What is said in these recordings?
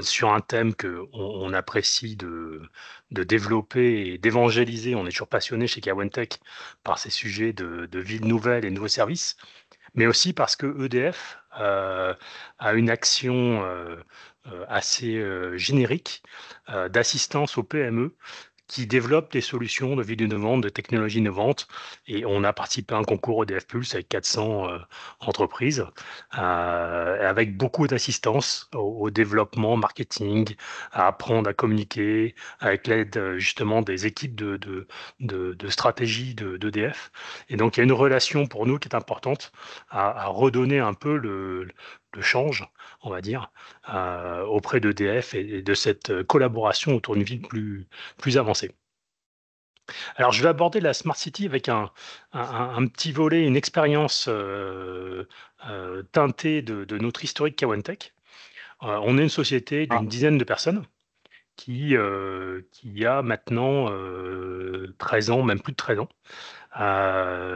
sur un thème qu'on apprécie de développer et d'évangéliser. On est toujours passionné chez Cawentech par ces sujets de villes nouvelles et nouveaux services, mais aussi parce que EDF a une action assez générique d'assistance aux PME qui développent des solutions de ville innovantes, de technologies innovantes. Et on a participé à un concours EDF Pulse avec 400 entreprises, avec beaucoup d'assistance au développement, marketing, à apprendre à communiquer, avec l'aide justement des équipes de stratégie d'EDF. Et donc, il y a une relation pour nous qui est importante à redonner un peu le change, on va dire, auprès d'EDF et de cette collaboration autour d'une ville plus avancée. Alors, je vais aborder la Smart City avec un petit volet, une expérience teintée de notre historique Cawentech. On est une société Ah, d'une dizaine de personnes qui a maintenant 13 ans, même plus de 13 ans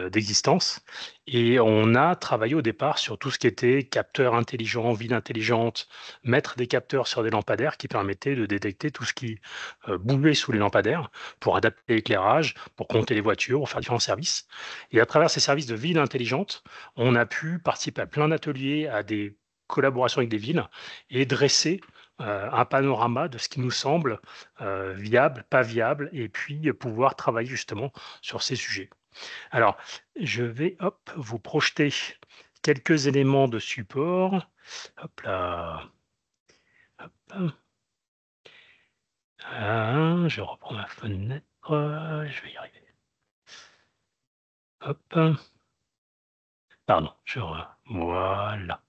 d'existence. Et on a travaillé au départ sur tout ce qui était capteurs intelligents, ville intelligente, mettre des capteurs sur des lampadaires qui permettaient de détecter tout ce qui bougeait sous les lampadaires pour adapter l'éclairage, pour compter les voitures, pour faire différents services. Et à travers ces services de ville intelligente, on a pu participer à plein d'ateliers, à des collaborations avec des villes et dresser un panorama de ce qui nous semble viable, pas viable, et puis pouvoir travailler justement sur ces sujets. Alors, je vais vous projeter quelques éléments de support. Hop là. Hop. Je reprends ma fenêtre. Je vais y arriver. Hop. Pardon. Voilà.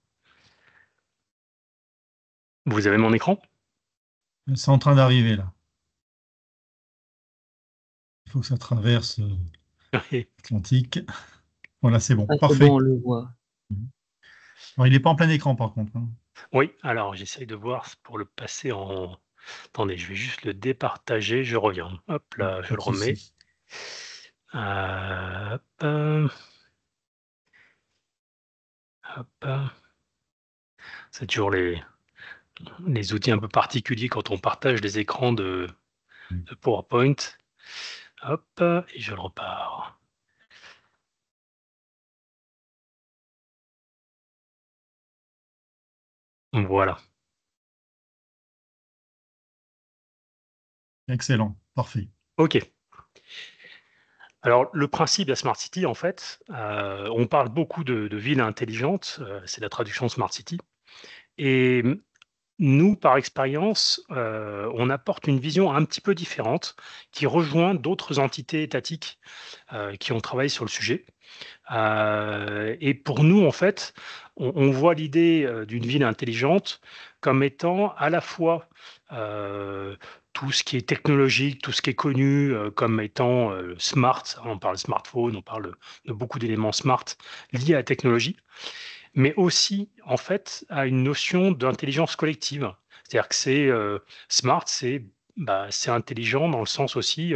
Vous avez mon écran? c'est en train d'arriver là. Il faut que ça traverse l'Atlantique. Voilà, c'est bon. Ah, c'est bon, Parfait. on le voit. Alors, il n'est pas en plein écran par contre, hein. Oui, alors j'essaye de voir pour le passer en... Attendez, je vais juste le départager, je reviens. Hop là, je Pas le de remets. souci. Hop. Hop. C'est toujours les outils un peu particuliers quand on partage des écrans de PowerPoint. Hop, et je le repars. Voilà. Excellent. Parfait. OK. Alors, le principe de la Smart City, en fait, on parle beaucoup de villes intelligentes, c'est la traduction de Smart City. Et nous, par expérience, on apporte une vision un petit peu différente qui rejoint d'autres entités étatiques qui ont travaillé sur le sujet. Et pour nous, en fait, on voit l'idée d'une ville intelligente comme étant à la fois tout ce qui est technologique, tout ce qui est connu comme étant smart. On parle de smartphone, on parle de beaucoup d'éléments smart liés à la technologie, mais aussi, en fait, à une notion d'intelligence collective. C'est-à-dire que c'est smart, c'est intelligent dans le sens aussi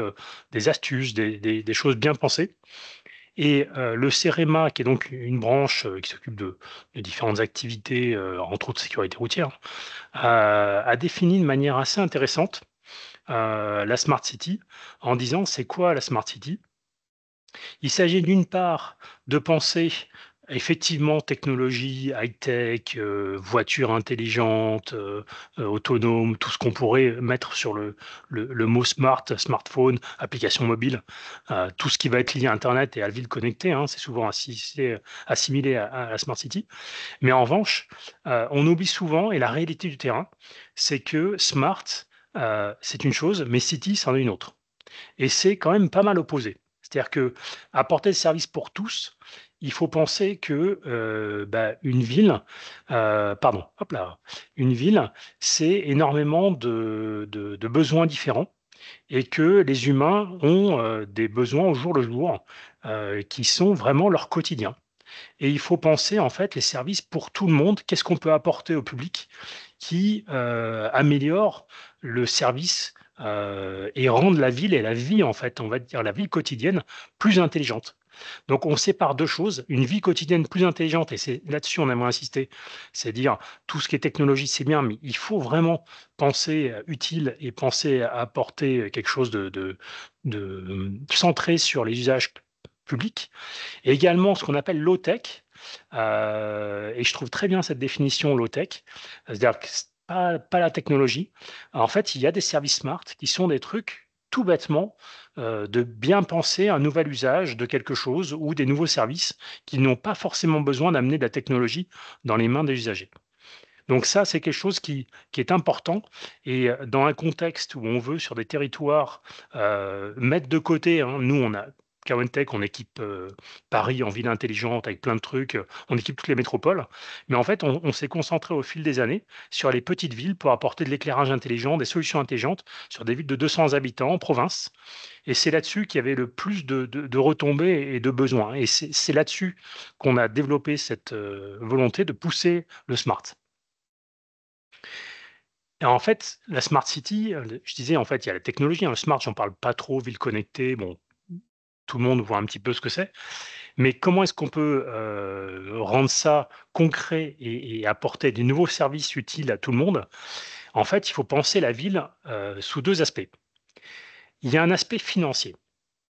des astuces, des choses bien pensées. Et le CEREMA, qui est donc une branche qui s'occupe de différentes activités, entre autres sécurité routière, a défini de manière assez intéressante la Smart City en disant c'est quoi la Smart City? Il s'agit d'une part de penser effectivement technologie, high-tech, voiture intelligente, autonome, tout ce qu'on pourrait mettre sur le mot smart, smartphone, application mobile, tout ce qui va être lié à Internet et à la ville connectée, hein, c'est souvent assimilé à la Smart City. Mais en revanche, on oublie souvent, et la réalité du terrain, c'est que smart, c'est une chose, mais city, c'en est une autre. Et c'est quand même pas mal opposé. C'est-à-dire que apporter le service pour tous, il faut penser que une ville, pardon, hop là, une ville, c'est énormément de besoins différents et que les humains ont des besoins au jour le jour qui sont vraiment leur quotidien. Et il faut penser en fait les services pour tout le monde. Qu'est-ce qu'on peut apporter au public qui améliore le service et rendre la ville et la vie, en fait, on va dire la vie quotidienne, plus intelligente. Donc on sépare 2 choses, une vie quotidienne plus intelligente et c'est là-dessus on aimerait insister. C'est dire tout ce qui est technologie, c'est bien, mais il faut vraiment penser, utile et penser à apporter quelque chose centré sur les usages publics et également ce qu'on appelle low tech, et je trouve très bien cette définition low tech, c'est-à-dire que c'est pas la technologie. En fait, il y a des services smart qui sont des trucs tout bêtement, de bien penser un nouvel usage de quelque chose ou des nouveaux services qui n'ont pas forcément besoin d'amener de la technologie dans les mains des usagers. Donc ça, c'est quelque chose qui est important et dans un contexte où on veut sur des territoires, mettre de côté, hein, nous on a Cowentech, on équipe, Paris en ville intelligente avec plein de trucs, on équipe toutes les métropoles. Mais en fait, on s'est concentré au fil des années sur les petites villes pour apporter de l'éclairage intelligent, des solutions intelligentes sur des villes de 200 habitants en province et c'est là-dessus qu'il y avait le plus de retombées et de besoins et c'est là-dessus qu'on a développé cette, volonté de pousser le smart. Et en fait, la smart city, je disais, en fait, il y a la technologie, hein, le smart, j'en parle pas trop, ville connectée, bon, tout le monde voit un petit peu ce que c'est. Mais comment est-ce qu'on peut, rendre ça concret et apporter des nouveaux services utiles à tout le monde? En fait, il faut penser la ville, sous 2 aspects. Il y a un aspect financier,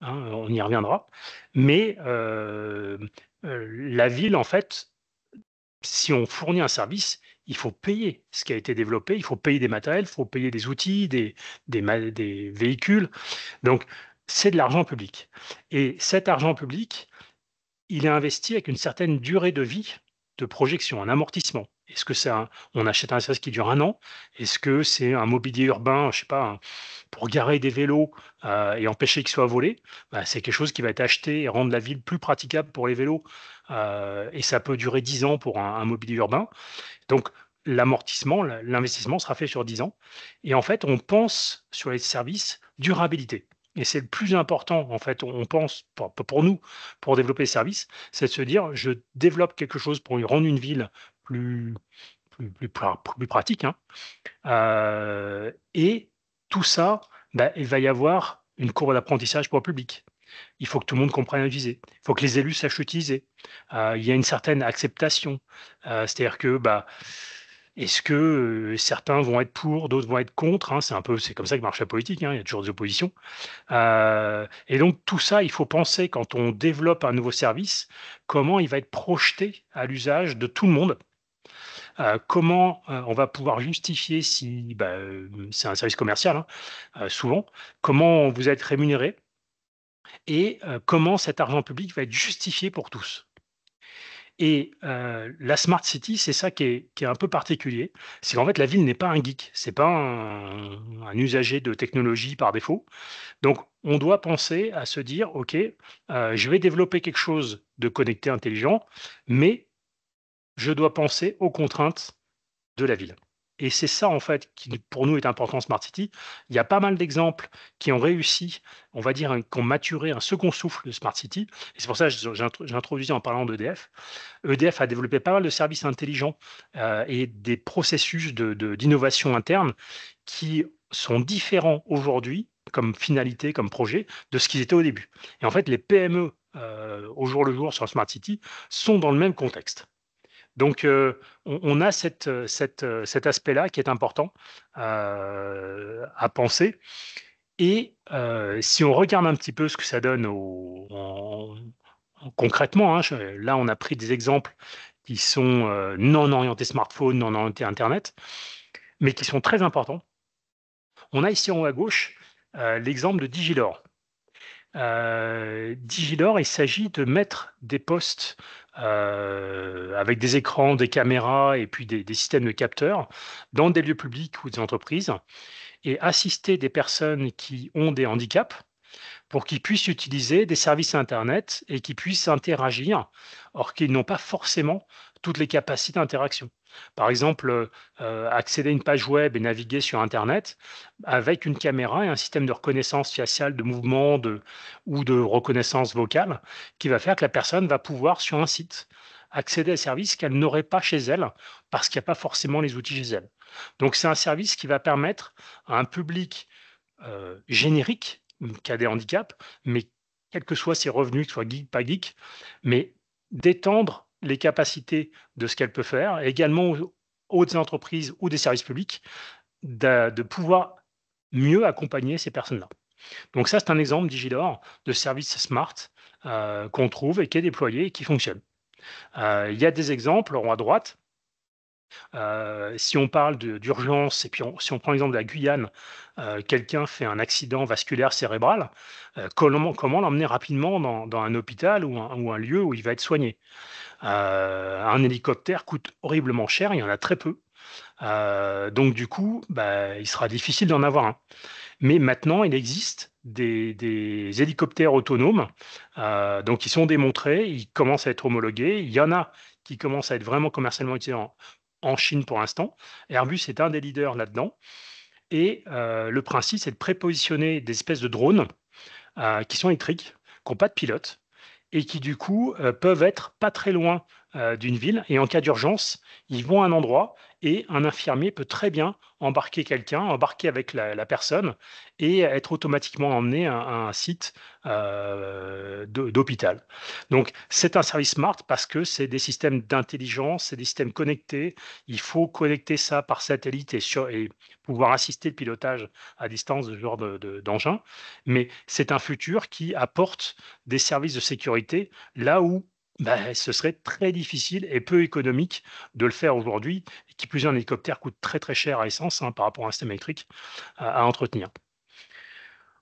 hein, on y reviendra, mais la ville, en fait, si on fournit un service, il faut payer ce qui a été développé, il faut payer des matériels, il faut payer des outils, des véhicules. Donc, c'est de l'argent public. Et cet argent public, il est investi avec une certaine durée de vie de projection, un amortissement. Est-ce que c'est on achète un service qui dure 1 an? Est-ce que c'est un mobilier urbain, je sais pas, pour garer des vélos et empêcher qu'ils soient volés? Bah, c'est quelque chose qui va être acheté et rendre la ville plus praticable pour les vélos et ça peut durer 10 ans pour un mobilier urbain. Donc l'amortissement, l'investissement sera fait sur 10 ans et en fait, on pense sur les services durabilité et c'est le plus important, en fait, on pense pour nous, pour développer les services, c'est de se dire: «Je développe quelque chose pour rendre une ville plus plus pratique, hein, et tout ça, bah, il va y avoir une courbe d'apprentissage pour le public. Il faut que tout le monde comprenne à utiliser. Il faut que les élus sachent utiliser. Il y a une certaine acceptation. C'est-à-dire que, bah, est-ce que, certains vont être pour, d'autres vont être contre, hein? C'est comme ça que marche la politique, hein, il y a toujours des oppositions. Et donc tout ça, il faut penser quand on développe un nouveau service, comment il va être projeté à l'usage de tout le monde. Comment, on va pouvoir justifier si, bah, c'est un service commercial, hein, souvent. Comment vous êtes rémunéré et comment cet argent public va être justifié pour tous. Et la smart city, c'est ça qui est un peu particulier. C'est qu'en fait, la ville n'est pas un geek, c'est pas un usager de technologie par défaut. Donc on doit penser à se dire: «OK, je vais développer quelque chose de connecté, intelligent, mais je dois penser aux contraintes de la ville». Et c'est ça, en fait, qui pour nous est important en smart city. Il y a pas mal d'exemples qui ont réussi, on va dire, qui ont maturé un second souffle de smart city et c'est pour ça que j'introduisais en parlant d'EDF. EDF a développé pas mal de services intelligents, et des processus d'innovation interne qui sont différents aujourd'hui comme finalité, comme projet, de ce qu'ils étaient au début. Et en fait, les PME, au jour le jour sur smart city sont dans le même contexte. Donc, on a cet aspect-là qui est important, à penser et si on regarde un petit peu ce que ça donne concrètement, hein, là, on a pris des exemples qui sont, non orientés smartphone, non orientés internet, mais qui sont très importants. On a ici en haut à gauche, l'exemple de Digilor. Digilor, il s'agit de mettre des postes, avec des écrans, des caméras et puis des systèmes de capteurs dans des lieux publics ou des entreprises et assister des personnes qui ont des handicaps pour qu'ils puissent utiliser des services internet et qu'ils puissent interagir, or qu'ils n'ont pas forcément toutes les capacités d'interaction. Par exemple, accéder à une page web et naviguer sur internet avec une caméra et un système de reconnaissance faciale de mouvement ou de reconnaissance vocale qui va faire que la personne va pouvoir sur un site accéder à des services qu'elle n'aurait pas chez elle parce qu'il n'y a pas forcément les outils chez elle. Donc c'est un service qui va permettre à un public générique, qui a des handicaps, mais quels que soient ses revenus, que ce soit geek, pas geek, mais d'étendre les capacités de ce qu'elle peut faire, également aux autres entreprises ou des services publics, de pouvoir mieux accompagner ces personnes-là. Donc ça, c'est un exemple Digidor de service smart qu'on trouve et qui est déployé et qui fonctionne. Il y a des exemples en haut à droite. Si on parle d'urgence et puis si on prend l'exemple de la Guyane, quelqu'un fait un accident vasculaire cérébral, comment l'emmener rapidement dans un hôpital ou un lieu où il va être soigné? Un hélicoptère coûte horriblement cher, il y en a très peu. Donc du coup, bah, il sera difficile d'en avoir un. Mais maintenant, il existe des hélicoptères autonomes, donc ils sont démontrés, ils commencent à être homologués. Il y en a qui commencent à être vraiment commercialement utilisés en Chine pour l'instant. Airbus est un des leaders là-dedans et le principe, c'est de prépositionner des espèces de drones, qui sont électriques, qui n'ont pas de pilote et qui du coup, peuvent être pas très loin, d'une ville et en cas d'urgence, ils vont à un endroit et un infirmier peut très bien embarquer quelqu'un, embarquer avec la personne et être automatiquement emmené à un site, d'hôpital. Donc c'est un service smart parce que c'est des systèmes d'intelligence, c'est des systèmes connectés. Il faut connecter ça par satellite et pouvoir assister le pilotage à distance de ce genre d'engin. Mais c'est un futur qui apporte des services de sécurité là où bah, ce serait très difficile et peu économique de le faire aujourd'hui, et qui plus est, un hélicoptère coûte très très cher à essence par rapport à un système électrique à entretenir.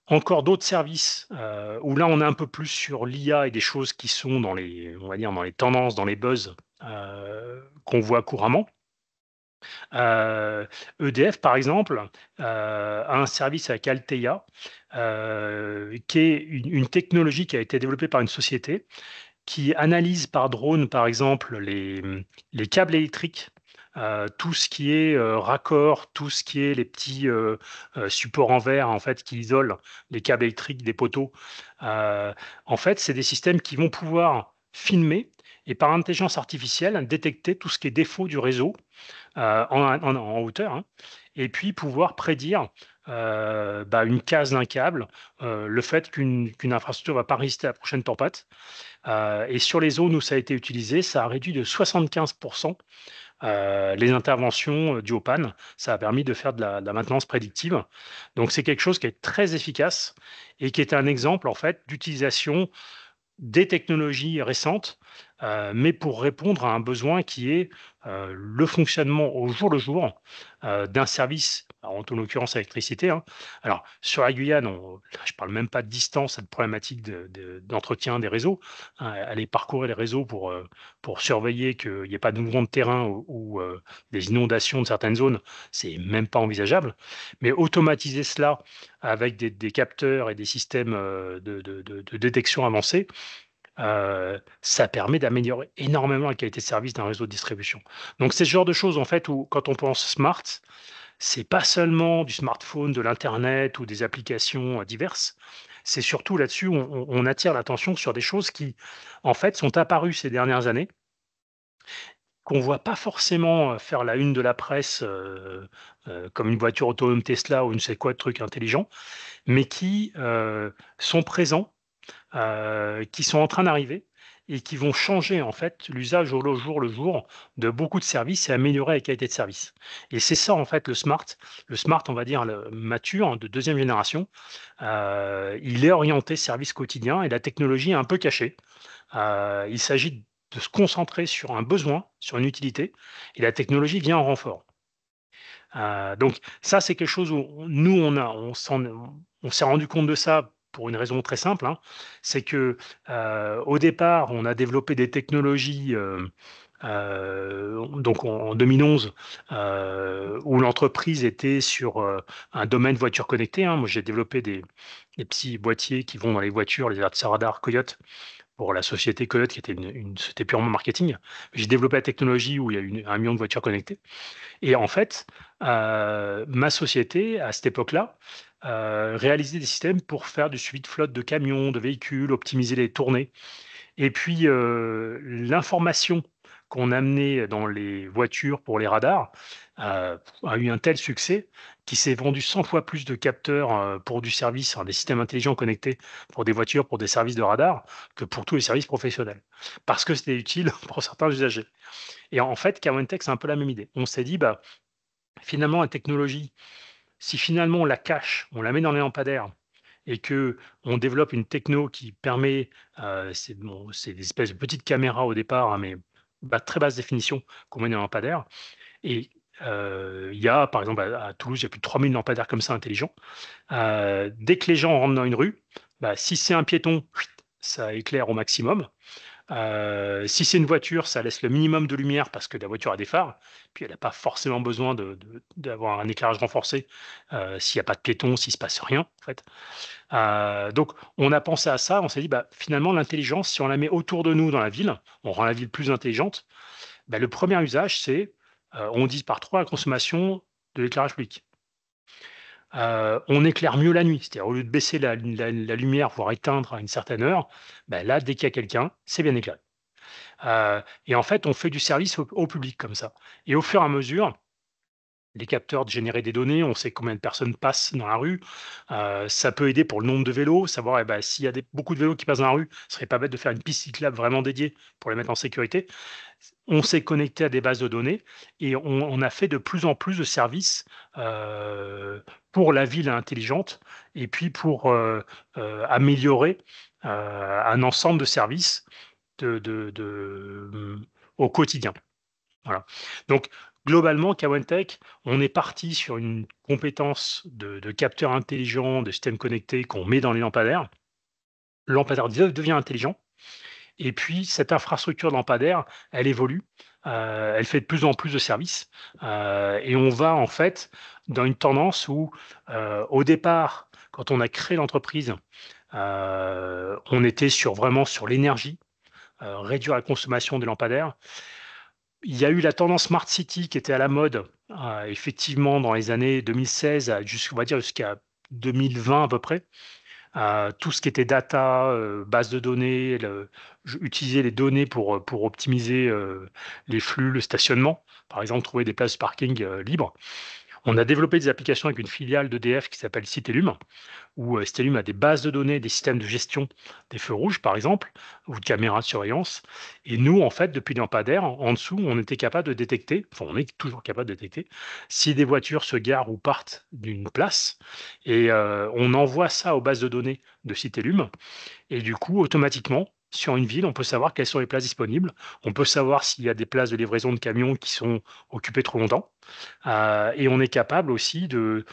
Encore d'autres services où là on est un peu plus sur l'IA et des choses qui sont dans les, on va dire, dans les tendances, dans les buzz qu'on voit couramment. EDF, par exemple, a un service avec Altea, qui est une technologie qui a été développée par une société qui analyse par drone, par exemple, les câbles électriques, tout ce qui est raccord, tout ce qui est les petits supports en verre en fait, qui isolent les câbles électriques des poteaux. En fait, c'est des systèmes qui vont pouvoir filmer et par intelligence artificielle détecter tout ce qui est défaut du réseau en hauteur, hein, et puis pouvoir prédire bah, une casse d'un câble, le fait qu'une infrastructure ne va pas résister à la prochaine tempête. Et sur les zones où ça a été utilisé, ça a réduit de 75% les interventions dues aux pannes. Ça a permis de faire de la maintenance prédictive. Donc c'est quelque chose qui est très efficace et qui est un exemple en fait d'utilisation des technologies récentes, mais pour répondre à un besoin qui est le fonctionnement au jour le jour d'un service, alors, en l'occurrence l'électricité, hein. Alors, sur la Guyane, je ne parle même pas de distance, cette problématique d'entretien des réseaux, hein, aller parcourir les réseaux pour surveiller qu'il n'y ait pas de mouvement de terrain ou des inondations de certaines zones, c'est même pas envisageable. Mais automatiser cela avec des capteurs et des systèmes de détection avancés, ça permet d'améliorer énormément la qualité de service d'un réseau de distribution. Donc c'est ce genre de choses en fait où quand on pense smart, c'est pas seulement du smartphone, de l'internet ou des applications diverses. C'est surtout là-dessus où on attire l'attention sur des choses qui, en fait, sont apparues ces dernières années, qu'on voit pas forcément faire la une de la presse, comme une voiture autonome Tesla ou je ne sais quoi de trucs intelligents, mais qui sont présents, qui sont en train d'arriver et qui vont changer en fait l'usage au jour le jour de beaucoup de services et améliorer la qualité de service. Et c'est ça en fait le smart. Le smart, on va dire le mature, hein, de deuxième génération, il est orienté service quotidien et la technologie est un peu cachée. Il s'agit de se concentrer sur un besoin, sur une utilité, et la technologie vient en renfort. Donc ça, c'est quelque chose où nous, on s'est rendu compte de ça pour une raison très simple, hein. C'est que, au départ, on a développé des technologies, donc en 2011, où l'entreprise était sur, un domaine voiture connectée, hein. Moi, j'ai développé des petits boîtiers qui vont dans les voitures, les alertes radar Coyote, pour la société Coyote, qui était une société purement marketing. J'ai développé la technologie où il y a eu 1 million de voitures connectées. Et en fait, ma société, à cette époque-là, réalisait des systèmes pour faire du suivi de flotte de camions, de véhicules, optimiser les tournées. Et puis, l'information qu'on amenait dans les voitures pour les radars, a eu un tel succès qu'il s'est vendu 100 fois plus de capteurs pour du service, des systèmes intelligents connectés pour des voitures, pour des services de radar, que pour tous les services professionnels. Parce que c'était utile pour certains usagers. Et en fait, Cavantech, c'est un peu la même idée. On s'est dit, bah, finalement, la technologie, si finalement on la cache, on la met dans les lampadaires et que on développe une techno qui permet, c'est des espèces de petites caméras au départ, mais très basse définition qu'on met dans les lampadaires. Et il y a, par exemple, à Toulouse, il y a plus de 3000 lampadaires comme ça intelligents. Dès que les gens rentrent dans une rue, bah, si c'est un piéton, ça éclaire au maximum. Si c'est une voiture, ça laisse le minimum de lumière parce que la voiture a des phares, puis elle n'a pas forcément besoin d'avoir un éclairage renforcé s'il n'y a pas de piéton, s'il ne se passe rien, en fait. Donc, on a pensé à ça, on s'est dit, bah, finalement, l'intelligence, si on la met autour de nous dans la ville, on rend la ville plus intelligente. Bah, le premier usage, c'est on divise par 3 la consommation de l'éclairage public. On éclaire mieux la nuit, c'est-à-dire au lieu de baisser la lumière, voire éteindre à une certaine heure, bah, là, dès qu'il y a quelqu'un, c'est bien éclairé. Et en fait, on fait du service au public comme ça. Et au fur et à mesure, les capteurs de générer des données, on sait combien de personnes passent dans la rue. Ça peut aider pour le nombre de vélos, savoir s'il y a beaucoup de vélos qui passent dans la rue, ce serait pas bête de faire une piste cyclable vraiment dédiée pour les mettre en sécurité. On s'est connecté à des bases de données et on a fait de plus en plus de services pour la ville intelligente et puis pour améliorer un ensemble de services au quotidien. Voilà. Donc, globalement, Kawentech, on est parti sur une compétence de capteurs intelligents, de systèmes connectés qu'on met dans les lampadaires. Le lampadaire devient intelligent. Et puis, cette infrastructure de lampadaire, elle évolue. Elle fait de plus en plus de services. Et on va, en fait, dans une tendance où, au départ, quand on a créé l'entreprise, on était vraiment sur l'énergie, réduire la consommation des lampadaires. Il y a eu la tendance Smart City qui était à la mode, effectivement, dans les années 2016, on va dire jusqu'à 2020 à peu près. Tout ce qui était data, base de données, utiliser les données pour optimiser les flux, le stationnement. Par exemple, trouver des places de parking libres. On a développé des applications avec une filiale d'EDF qui s'appelle Citellum, où Stellium a des bases de données, des systèmes de gestion des feux rouges, par exemple, ou de caméras de surveillance. Et nous, en fait, depuis les lampadaires, en dessous, on était capable de détecter, enfin, on est toujours capable de détecter, si des voitures se garent ou partent d'une place. Et on envoie ça aux bases de données de Citellum. Et du coup, automatiquement, sur une ville, on peut savoir quelles sont les places disponibles. On peut savoir s'il y a des places de livraison de camions qui sont occupées trop longtemps. Et on est capable aussi de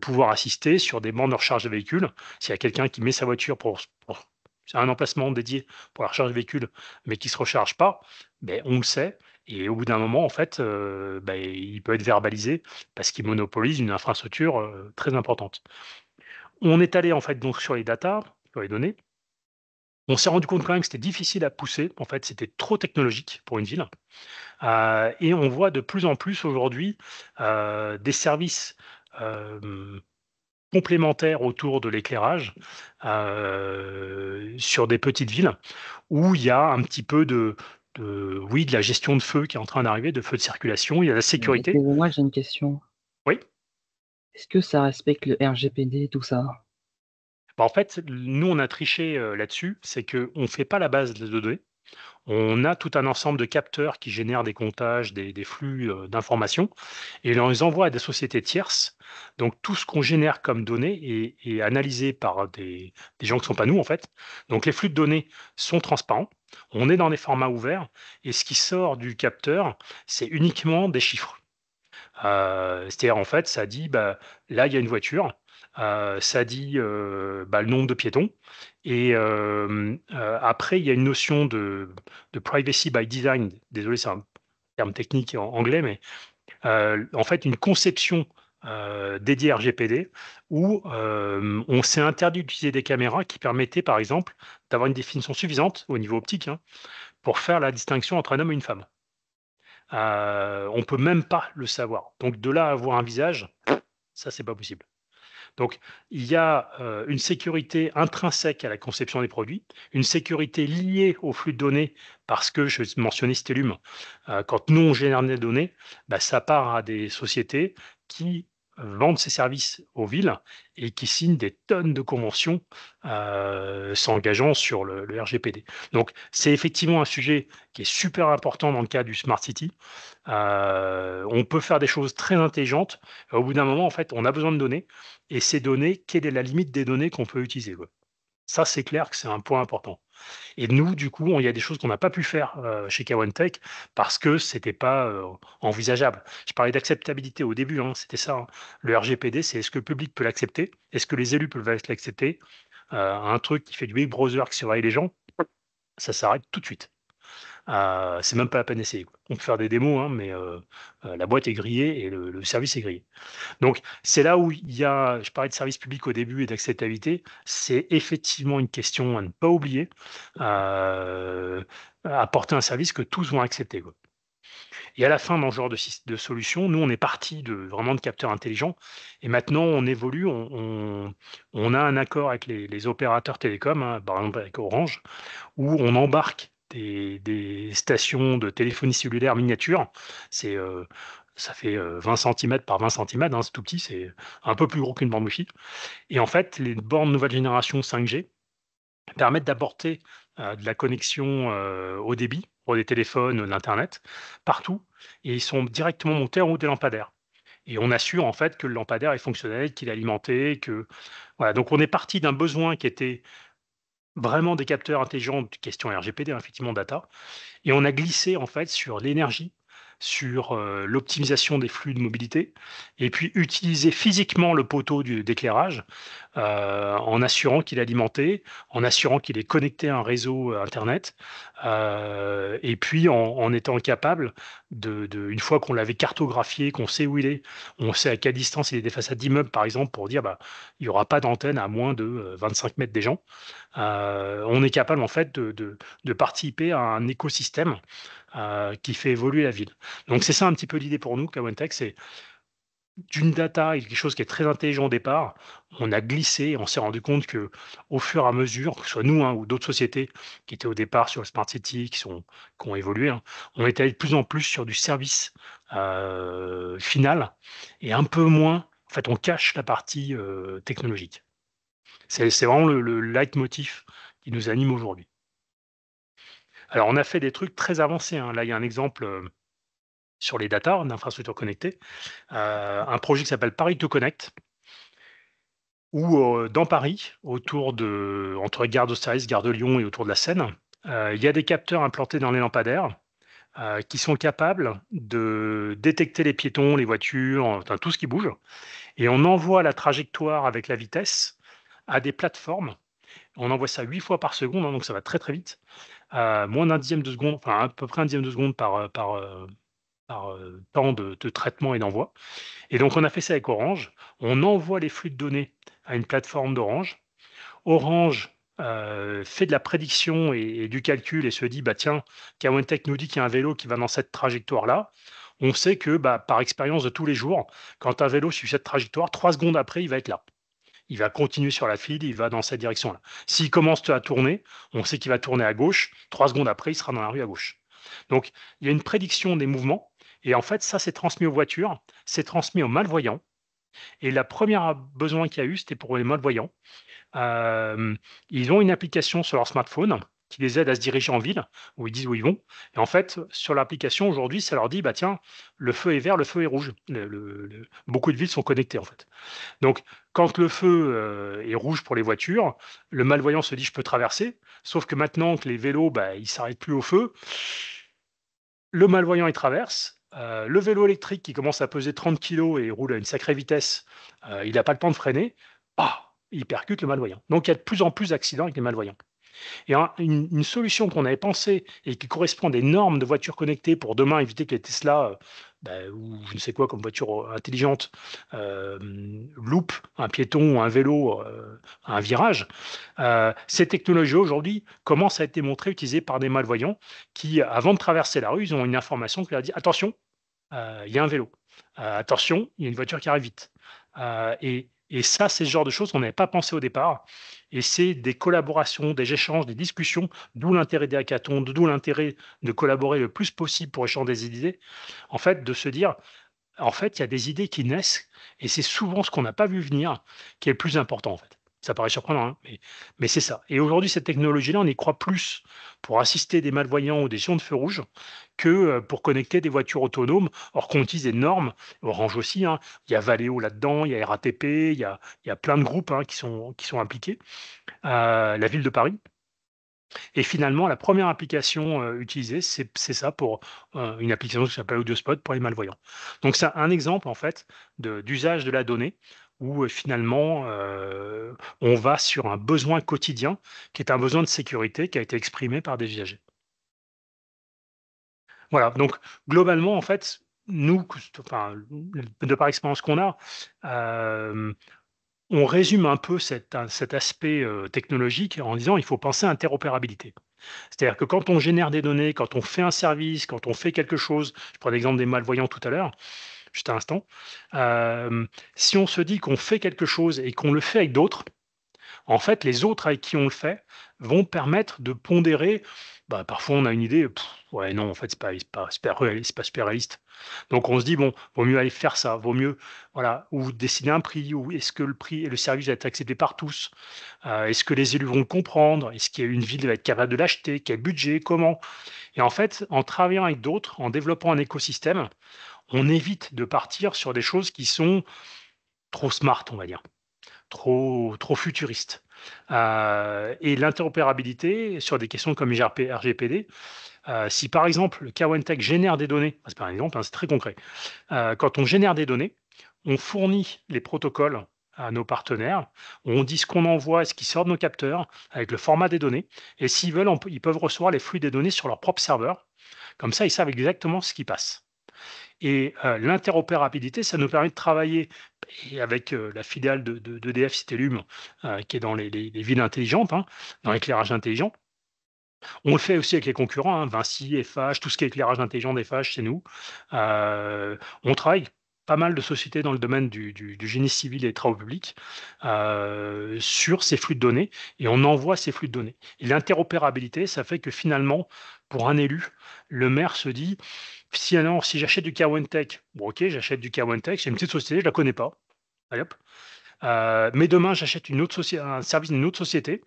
pouvoir assister sur des bandes de recharge de véhicules. S'il y a quelqu'un qui met sa voiture c'est un emplacement dédié pour la recharge de véhicules, mais qui ne se recharge pas, ben, on le sait. Et au bout d'un moment, en fait, il peut être verbalisé parce qu'il monopolise une infrastructure très importante. On est allé en fait donc sur les data, sur les données. On s'est rendu compte quand même que c'était difficile à pousser. En fait, c'était trop technologique pour une ville. Et on voit de plus en plus aujourd'hui des services complémentaires autour de l'éclairage sur des petites villes où il y a un petit peu oui, de la gestion de feu qui est en train d'arriver, de feu de circulation. Il y a la sécurité. Excusez-moi, j'ai une question. Oui. Est-ce que ça respecte le RGPD, tout ça? En fait, nous, on a triché là-dessus. C'est qu'on ne fait pas la base de données. On a tout un ensemble de capteurs qui génèrent des comptages, des flux d'informations, et on les envoie à des sociétés tierces. Donc tout ce qu'on génère comme données est analysé par des gens qui ne sont pas nous, en fait. Donc les flux de données sont transparents, on est dans des formats ouverts, et ce qui sort du capteur, c'est uniquement des chiffres. C'est-à-dire, en fait, ça dit, bah, là, il y a une voiture, ça dit le nombre de piétons, et après, il y a une notion de privacy by design. Désolé, c'est un terme technique en anglais, mais en fait, une conception dédiée RGPD où on s'est interdit d'utiliser des caméras qui permettaient, par exemple, d'avoir une définition suffisante au niveau optique pour faire la distinction entre un homme et une femme. On peut même pas le savoir. Donc de là à avoir un visage, ça c'est pas possible. Donc, il y a une sécurité intrinsèque à la conception des produits, une sécurité liée au flux de données, parce que je mentionnais Stellium, quand nous on génère des données, bah, ça part à des sociétés qui vendent ces services aux villes et qui signent des tonnes de conventions s'engageant sur le RGPD. Donc, c'est effectivement un sujet qui est super important dans le cas du Smart City. On peut faire des choses très intelligentes. Au bout d'un moment, en fait, on a besoin de données. Et ces données, quelle est la limite des données qu'on peut utiliser, quoi? Ça, c'est clair que c'est un point important. Et nous, du coup, il y a des choses qu'on n'a pas pu faire chez K1Tech parce que c'était pas envisageable. Je parlais d'acceptabilité au début, hein, c'était ça, hein. Le RGPD, c'est est-ce que le public peut l'accepter? Est-ce que les élus peuvent l'accepter? Un truc qui fait du Big Brother qui surveille les gens, ça s'arrête tout de suite. C'est même pas la peine d'essayer, quoi. On peut faire des démos, hein, mais la boîte est grillée et le service est grillé. Donc, c'est là où il y a, je parlais de service public au début et d'acceptabilité, c'est effectivement une question à ne pas oublier, apporter un service que tous vont accepter, quoi. Et à la fin, dans ce genre de solution, nous, on est parti de vraiment de capteurs intelligents et maintenant on évolue, on a un accord avec les opérateurs télécoms, hein, par exemple avec Orange, où on embarque des stations de téléphonie cellulaire miniature. C'est, ça fait 20 centimètres par 20 centimètres, hein, c'est tout petit, c'est un peu plus gros qu'une borne Wi-Fi. Et en fait, les bornes nouvelle génération 5G permettent d'apporter de la connexion au débit pour des téléphones, l'Internet, partout. Et ils sont directement montés en haut des lampadaires. Et on assure en fait que le lampadaire est fonctionnel, qu'il est alimenté, que voilà. Donc on est parti d'un besoin qui était vraiment des capteurs intelligents, question RGPD, hein, effectivement data, et on a glissé en fait sur l'énergie, sur l'optimisation des flux de mobilité, et puis utiliser physiquement le poteau d'éclairage en assurant qu'il est alimenté, en assurant qu'il est connecté à un réseau Internet, et puis en étant capable une fois qu'on l'avait cartographié, qu'on sait où il est, on sait à quelle distance il est des façades d'immeubles, par exemple, pour dire bah, il n'y aura pas d'antenne à moins de 25 mètres des gens. On est capable en fait de participer à un écosystème qui fait évoluer la ville. Donc c'est ça un petit peu l'idée pour nous, K1Tech, c'est d'une data et quelque chose qui est très intelligent au départ, on a glissé et on s'est rendu compte que au fur et à mesure, que ce soit nous, hein, ou d'autres sociétés qui étaient au départ sur le Smart City, qui ont évolué, hein, on est allé de plus en plus sur du service final et un peu moins, en fait, on cache la partie technologique. C'est vraiment le leitmotiv qui nous anime aujourd'hui. Alors, on a fait des trucs très avancés, hein. Là, il y a un exemple sur les data d'infrastructures connectées, un projet qui s'appelle Paris to Connect, où dans Paris, entre Gare d'Austerlitz, Gare de Lyon et autour de la Seine, il y a des capteurs implantés dans les lampadaires qui sont capables de détecter les piétons, les voitures, enfin, tout ce qui bouge, et on envoie la trajectoire avec la vitesse à des plateformes. On envoie ça 8 fois par seconde, hein, donc ça va très très vite. Moins d'un dixième de seconde, enfin à peu près un dixième de seconde par temps de traitement et d'envoi. Et donc on a fait ça avec Orange. On envoie les flux de données à une plateforme d'Orange. Orange fait de la prédiction et du calcul et se dit, bah tiens, K1Tech nous dit qu'il y a un vélo qui va dans cette trajectoire-là. On sait que bah, par expérience de tous les jours, quand un vélo suit cette trajectoire, 3 secondes après, il va être là. Il va continuer sur la file, il va dans cette direction-là. S'il commence à tourner, on sait qu'il va tourner à gauche. 3 secondes après, il sera dans la rue à gauche. Donc, il y a une prédiction des mouvements. Et en fait, ça, c'est transmis aux voitures, c'est transmis aux malvoyants. Et la première besoin qu'il y a eu, c'était pour les malvoyants. Ils ont une application sur leur smartphone qui les aide à se diriger en ville, où ils disent où ils vont. Et en fait, sur l'application, aujourd'hui, ça leur dit, bah tiens, le feu est vert, le feu est rouge. Beaucoup de villes sont connectées, en fait. Donc, quand le feu est rouge pour les voitures, le malvoyant se dit, je peux traverser. Sauf que maintenant que les vélos, bah, ils s'arrêtent plus au feu, le malvoyant, il traverse. Le vélo électrique qui commence à peser 30 kilos et roule à une sacrée vitesse, il n'a pas le temps de freiner. Ah, il percute le malvoyant. Donc, il y a de plus en plus d'accidents avec les malvoyants. Et une solution qu'on avait pensée et qui correspond à des normes de voitures connectées pour demain éviter que les Tesla ou je ne sais quoi comme voiture intelligente loupent un piéton ou un vélo à un virage. Ces technologies aujourd'hui commencent à être démontrées, utilisées par des malvoyants qui, avant de traverser la rue, ils ont une information qui leur dit attention, il y a un vélo. Attention, il y a une voiture qui arrive vite. Et Et ça, c'est ce genre de choses qu'on n'avait pas pensé au départ. Et c'est des collaborations, des échanges, des discussions, d'où l'intérêt des hackathons, d'où l'intérêt de collaborer le plus possible pour échanger des idées. En fait, de se dire, en fait, il y a des idées qui naissent et c'est souvent ce qu'on n'a pas vu venir qui est le plus important, en fait. Ça paraît surprenant, hein, mais c'est ça. Et aujourd'hui, cette technologie-là, on y croit plus pour assister des malvoyants ou des gens de feu rouge que pour connecter des voitures autonomes, or qu'on utilise des normes, Orange aussi, hein. Il y a Valeo là-dedans, il y a RATP, il y a plein de groupes hein, qui sont impliqués, la ville de Paris. Et finalement, la première application, utilisée, c'est ça pour, une application qui s'appelle AudioSpot pour les malvoyants. Donc c'est un exemple en fait d'usage de la donnée où, finalement, on va sur un besoin quotidien qui est un besoin de sécurité qui a été exprimé par des usagers. Voilà, donc globalement en fait, nous, enfin, de par l'expérience qu'on a, hem, on résume un peu cet aspect, technologique en disant: «Il faut penser à interopérabilité». C'est-à-dire que quand on génère des données, quand on fait un service, quand on fait quelque chose, je prends l'exemple des malvoyants tout à l'heure, juste un instant, si on se dit qu'on fait quelque chose et qu'on le fait avec d'autres, en fait, les autres avec qui on le fait vont permettre de pondérer. Bah, parfois, on a une idée, ouais, non, en fait, c'est pas super réaliste. Donc, on se dit, bon, vaut mieux aller faire ça, vaut mieux, voilà, ou décider un prix, ou est-ce que le prix et le service va être accepté par tous? Est-ce que les élus vont le comprendre? Est-ce qu'il y a une ville va être capable de l'acheter? Quel budget? Comment? Et en fait, en travaillant avec d'autres, en développant un écosystème, on évite de partir sur des choses qui sont trop smart, on va dire. Trop futuriste. Et l'interopérabilité sur des questions comme RGPD, si par exemple le Kawentech génère des données, c'est par exemple, hein, c'est très concret, quand on génère des données, on fournit les protocoles à nos partenaires, on dit ce qu'on envoie et ce qui sort de nos capteurs avec le format des données, et s'ils veulent, ils peuvent recevoir les flux des données sur leur propre serveur. Comme ça, ils savent exactement ce qui passe. Et l'interopérabilité, ça nous permet de travailler et avec, la filiale d'EDF Citélum, qui est dans les villes intelligentes, hein, dans l'éclairage intelligent. On le fait aussi avec les concurrents, hein, Vinci, Eiffage, tout ce qui est éclairage intelligent d'Eiffage, c'est nous. On travaille pas mal de sociétés dans le domaine du génie civil et des travaux publics, sur ces flux de données et on envoie ces flux de données. Et l'interopérabilité, ça fait que finalement, pour un élu, le maire se dit: «Si alors, si j'achète du Kawentech, bon OK, j'achète du Kawentech, c'est une petite société, je la connais pas. Allez hop, mais demain, j'achète un service d'une autre société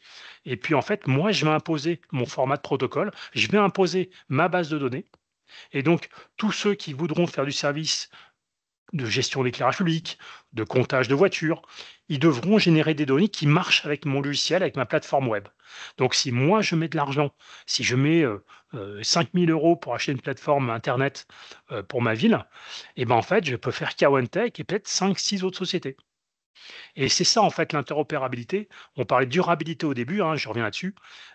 et puis, en fait, moi, je vais imposer mon format de protocole, je vais imposer ma base de données et donc tous ceux qui voudront faire du service de gestion d'éclairage public, de comptage de voitures, ils devront générer des données qui marchent avec mon logiciel, avec ma plateforme web. Donc si moi, je mets de l'argent, si je mets, 5 000 € pour acheter une plateforme internet, pour ma ville et ben, en fait, je peux faire Kawentech et peut-être 5, 6 autres sociétés. Et c'est ça, en fait, l'interopérabilité. On parlait de durabilité au début, hein, je reviens là-dessus.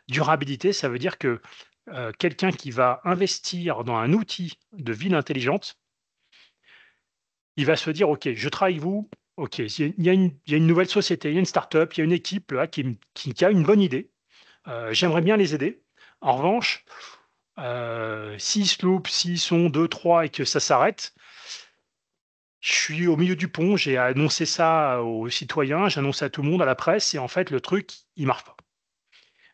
Durabilité, ça veut dire que, quelqu'un qui va investir dans un outil de ville intelligente, il va se dire: «OK, je travaille avec vous, OK, il y a une nouvelle société, il y a une start-up, il y a une équipe là qui a une bonne idée, j'aimerais bien les aider. En revanche, s'ils se loupent, s'ils sont deux, trois et que ça s'arrête, je suis au milieu du pont, j'ai annoncé ça aux citoyens, j'ai annoncé à tout le monde, à la presse et en fait le truc, il marche pas.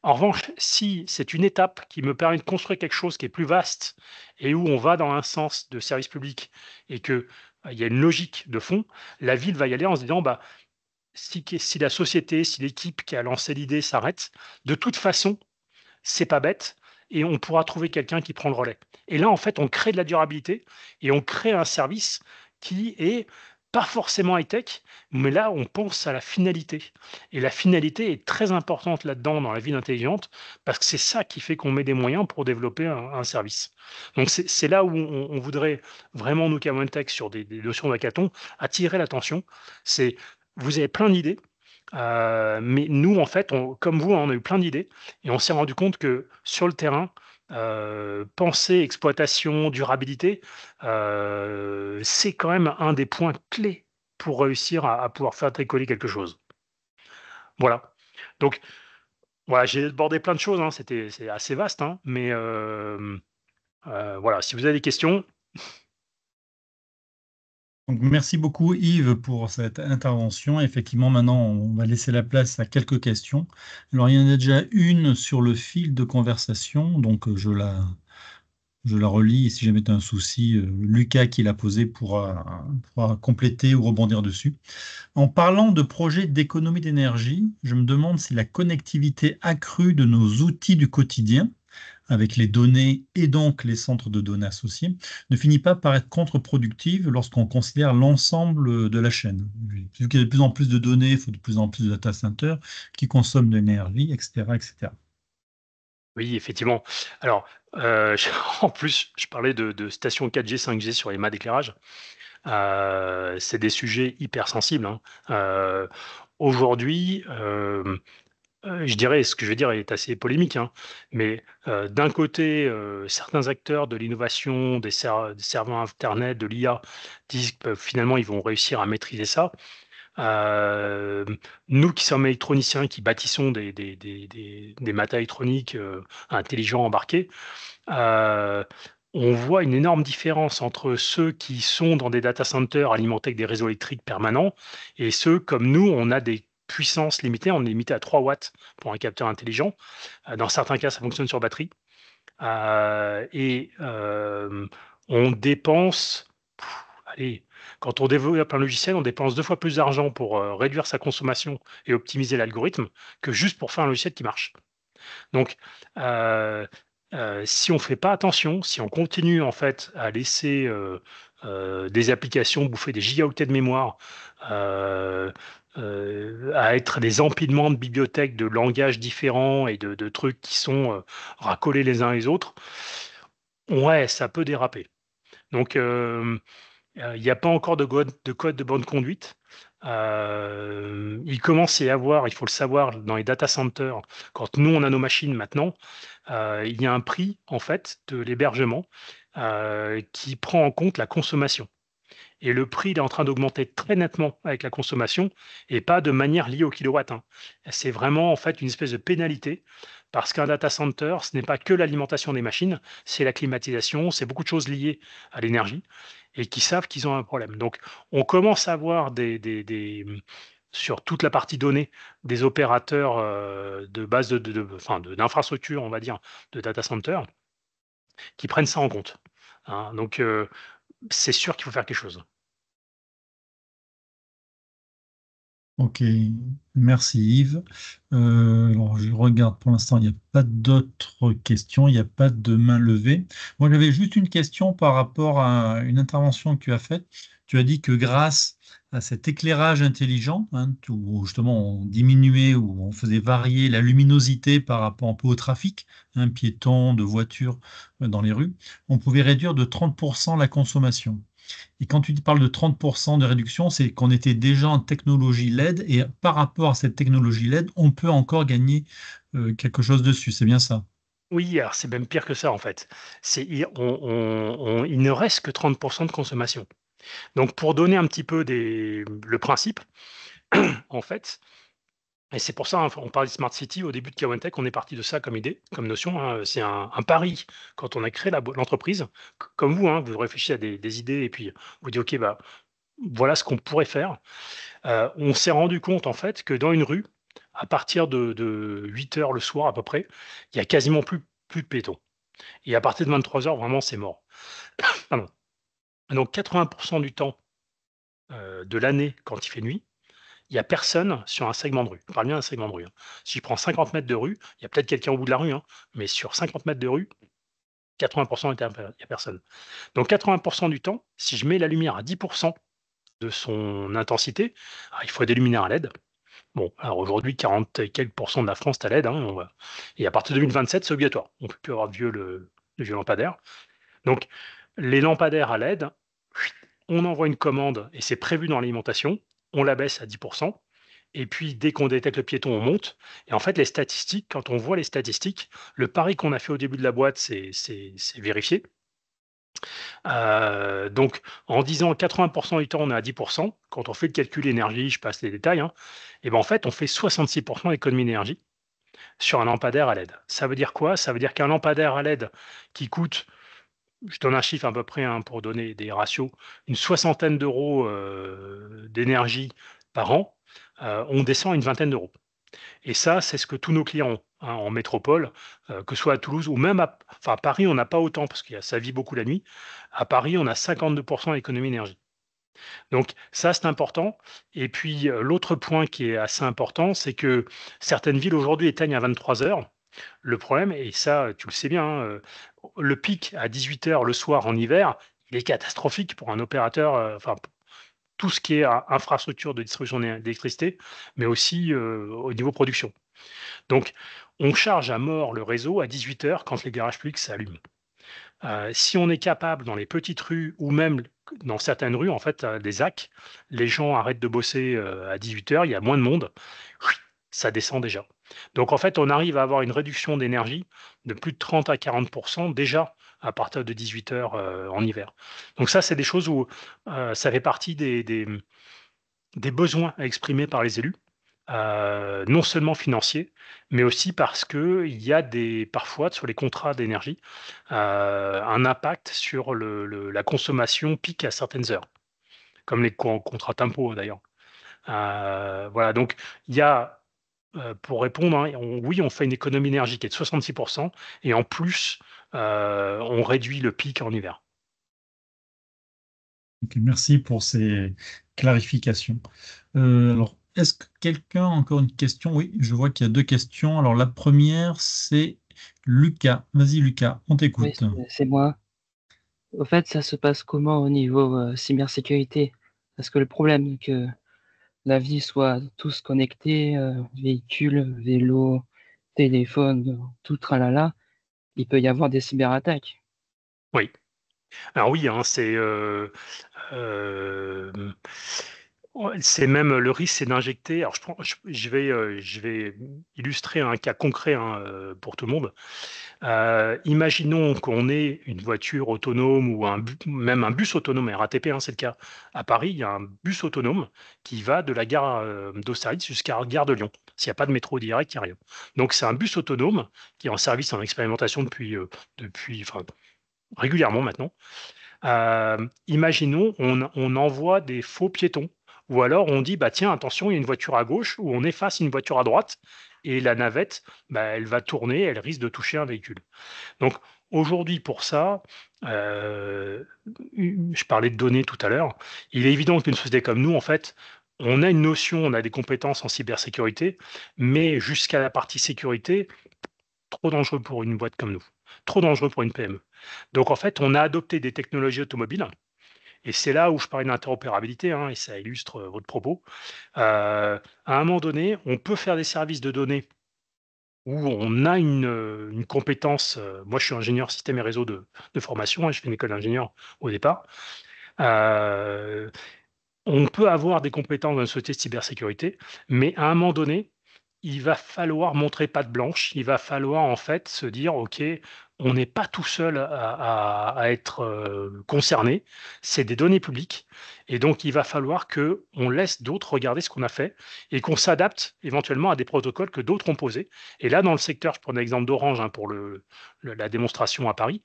En revanche, si c'est une étape qui me permet de construire quelque chose qui est plus vaste et où on va dans un sens de service public et que, il y a une logique de fond, la ville va y aller en se disant: «Bah, si la société, si l'équipe qui a lancé l'idée s'arrête, de toute façon, c'est pas bête et on pourra trouver quelqu'un qui prend le relais». Et là, en fait, on crée de la durabilité et on crée un service qui est pas forcément high-tech, mais là, on pense à la finalité et la finalité est très importante là-dedans, dans la ville intelligente, parce que c'est ça qui fait qu'on met des moyens pour développer un service. Donc c'est là où on voudrait vraiment, nous, Kawentech, sur des notions d'hackathon, attirer l'attention. C'est: vous avez plein d'idées, mais nous, en fait, comme vous, hein, on a eu plein d'idées et on s'est rendu compte que sur le terrain, penser exploitation, durabilité, c'est quand même un des points clés pour réussir à pouvoir faire décoller quelque chose. Voilà. Donc voilà, j'ai abordé plein de choses, hein, c'est assez vaste, hein, mais voilà, si vous avez des questions. Donc, merci beaucoup Yves pour cette intervention. Effectivement, maintenant, on va laisser la place à quelques questions. Alors, il y en a déjà une sur le fil de conversation, donc je la relis et si jamais tu as un souci, Lucas qui l'a posé pourra compléter ou rebondir dessus. En parlant de projets d'économie d'énergie, je me demande si la connectivité accrue de nos outils du quotidien, avec les données et donc les centres de données associés, ne finit pas par être contre-productive lorsqu'on considère l'ensemble de la chaîne. Vu qu'il y a de plus en plus de données, il faut de plus en plus de data centers qui consomment de l'énergie, etc., etc. Oui, effectivement. Alors, en plus, je parlais de stations 4G, 5G sur les mâts d'éclairage. C'est des sujets hyper sensibles, hein. Aujourd'hui, je dirais, ce que je vais dire est assez polémique, hein, mais d'un côté, certains acteurs de l'innovation, des serveurs internet, de l'IA, disent que finalement, ils vont réussir à maîtriser ça. Nous qui sommes électroniciens, qui bâtissons des matériaux électroniques intelligents embarqués, euh, on voit une énorme différence entre ceux qui sont dans des data centers alimentés avec des réseaux électriques permanents et ceux comme nous, on a des puissances limitées, on est limité à 3 watts pour un capteur intelligent. Dans certains cas, ça fonctionne sur batterie. Et on dépense, allez, quand on développe un logiciel, on dépense 2 fois plus d'argent pour réduire sa consommation et optimiser l'algorithme que juste pour faire un logiciel qui marche. Donc, euh, si on ne fait pas attention, si on continue en fait à laisser des applications bouffer des gigaoctets de mémoire, euh, à être des empilements de bibliothèques de langages différents et de trucs qui sont racolés les uns les autres, ouais, ça peut déraper. Donc, il n'y a pas encore de code de bonne conduite. Il commence à y avoir, il faut le savoir, dans les data centers, quand nous on a nos machines maintenant, il y a un prix en fait de l'hébergement qui prend en compte la consommation. Et le prix il est en train d'augmenter très nettement avec la consommation et pas de manière liée au kilowatt, hein. C'est vraiment en fait une espèce de pénalité parce qu'un data center, ce n'est pas que l'alimentation des machines, c'est la climatisation, c'est beaucoup de choses liées à l'énergie et qui savent qu'ils ont un problème. Donc on commence à voir sur toute la partie donnée des opérateurs de base enfin, d'infrastructure, on va dire, de data center qui prennent ça en compte, hein. Donc c'est sûr qu'il faut faire quelque chose. Ok, merci Yves. Alors je regarde pour l'instant, il n'y a pas d'autres questions, il n'y a pas de main levée. Moi j'avais juste une question par rapport à une intervention que tu as faite. Tu as dit que grâce à cet éclairage intelligent, hein, où justement on diminuait ou on faisait varier la luminosité par rapport un peu au trafic, hein, piétons, de voitures dans les rues, on pouvait réduire de 30% la consommation. Et quand tu parles de 30% de réduction, c'est qu'on était déjà en technologie LED et par rapport à cette technologie LED, on peut encore gagner quelque chose dessus. C'est bien ça. Oui, alors c'est même pire que ça en fait. Il ne reste que 30% de consommation. Donc pour donner un petit peu le principe, en fait, et c'est pour ça, hein, on parle de Smart City au début de Kawentech, on est parti de ça comme idée, comme notion, hein. C'est un pari quand on a créé l'entreprise. Comme vous, hein, vous réfléchissez à des idées et puis vous dites, OK, bah, voilà ce qu'on pourrait faire. On s'est rendu compte en fait que dans une rue, à partir de 8 heures le soir à peu près, il y a quasiment plus de pétons. Et à partir de 23 heures, vraiment, c'est mort. Pardon. Donc 80% du temps de l'année, quand il fait nuit, il n'y a personne sur un segment de rue. Je parle bien d'un segment de rue, hein. Si je prends 50 mètres de rue, il y a peut-être quelqu'un au bout de la rue, hein, mais sur 50 mètres de rue, 80%, il n'y a personne. Donc 80% du temps, si je mets la lumière à 10% de son intensité, il faut des luminaires à LED. Bon, alors aujourd'hui, 40 et quelques pourcents de la France, tu as LED, hein, et à partir de 2027, c'est obligatoire. On ne peut plus avoir de vieux lampadaires. Donc, les lampadaires à LED, on envoie une commande et c'est prévu dans l'alimentation, on la baisse à 10%, et puis dès qu'on détecte le piéton, on monte. Et en fait, les statistiques, quand on voit les statistiques, le pari qu'on a fait au début de la boîte, c'est vérifié. Donc, en disant 80% du temps, on est à 10%, quand on fait le calcul énergie, je passe les détails, hein, et ben en fait, on fait 66% d'économie d'énergie sur un lampadaire à LED. Ça veut dire quoi? Ça veut dire qu'un lampadaire à LED qui coûte je donne un chiffre à peu près pour donner des ratios, une soixantaine d'euros d'énergie par an, on descend à une vingtaine d'euros. Et ça, c'est ce que tous nos clients ont en métropole, que ce soit à Toulouse ou même à Paris, on n'a pas autant parce que ça vit beaucoup la nuit. À Paris, on a 52% d'économie d'énergie. Donc ça, c'est important. Et puis l'autre point qui est assez important, c'est que certaines villes aujourd'hui éteignent à 23 heures. Le problème, et ça, tu le sais bien, le pic à 18 heures le soir en hiver, il est catastrophique pour un opérateur, tout ce qui est infrastructure de distribution d'électricité, mais aussi au niveau production. Donc, on charge à mort le réseau à 18 heures quand les garages publics s'allument. Si on est capable dans les petites rues ou même dans certaines rues, en fait, des ZAC, les gens arrêtent de bosser à 18 heures, il y a moins de monde, ça descend déjà. Donc en fait, on arrive à avoir une réduction d'énergie de plus de 30 à 40% déjà à partir de 18 heures en hiver. Donc ça, c'est des choses où ça fait partie des besoins à exprimer par les élus. Non seulement financiers, mais aussi parce qu'il y a parfois sur les contrats d'énergie un impact sur la consommation pic à certaines heures, comme les contrats d'impôt d'ailleurs. Voilà, donc il y a, pour répondre, hein, oui, on fait une économie énergétique qui est de 66%, et en plus, on réduit le pic en hiver. Ok, merci pour ces clarifications. Alors, est-ce que quelqu'un a encore une question? Oui, je vois qu'il y a deux questions. Alors, la première, c'est Lucas. Vas-y, Lucas, on Oui, t'écoute. c'est moi. Au fait, ça se passe comment au niveau cybersécurité? Parce que le problème est que la vie soit tous connectés, véhicules, vélos, téléphone, tout tralala, il peut y avoir des cyberattaques. Oui. Alors oui, hein, euh, ouais, c'est même le risque, c'est d'injecter. Alors je vais illustrer un cas concret hein, pour tout le monde. Imaginons qu'on ait une voiture autonome ou même un bus autonome, RATP, hein, c'est le cas. À Paris, il y a un bus autonome qui va de la gare d'Austerlitz jusqu'à la gare de Lyon. S'il n'y a pas de métro direct, il n'y a rien. Donc c'est un bus autonome qui est en service en expérimentation enfin, régulièrement maintenant. Imaginons, on envoie des faux piétons, ou alors on dit, bah tiens, attention, il y a une voiture à gauche, ou on efface une voiture à droite, et la navette, bah, elle va tourner, elle risque de toucher un véhicule. Donc aujourd'hui, pour ça, je parlais de données tout à l'heure, il est évident qu'une société comme nous, en fait, on a une notion, on a des compétences en cybersécurité, mais jusqu'à la partie sécurité, trop dangereux pour une boîte comme nous, trop dangereux pour une PME. Donc en fait, on a adopté des technologies automobiles, et c'est là où je parlais d'interopérabilité, hein, et ça illustre votre propos. À un moment donné, on peut faire des services de données où on a une compétence. Moi, je suis ingénieur système et réseau de formation, hein, je fais une école d'ingénieur au départ. Euh, on peut avoir des compétences dans une société de cybersécurité, mais à un moment donné, il va falloir montrer patte blanche. Il va falloir en fait se dire, OK, on n'est pas tout seul à être concerné. C'est des données publiques. Et donc, il va falloir que on laisse d'autres regarder ce qu'on a fait et qu'on s'adapte éventuellement à des protocoles que d'autres ont posés. Et là, dans le secteur, je prends l'exemple d'Orange hein, pour la démonstration à Paris.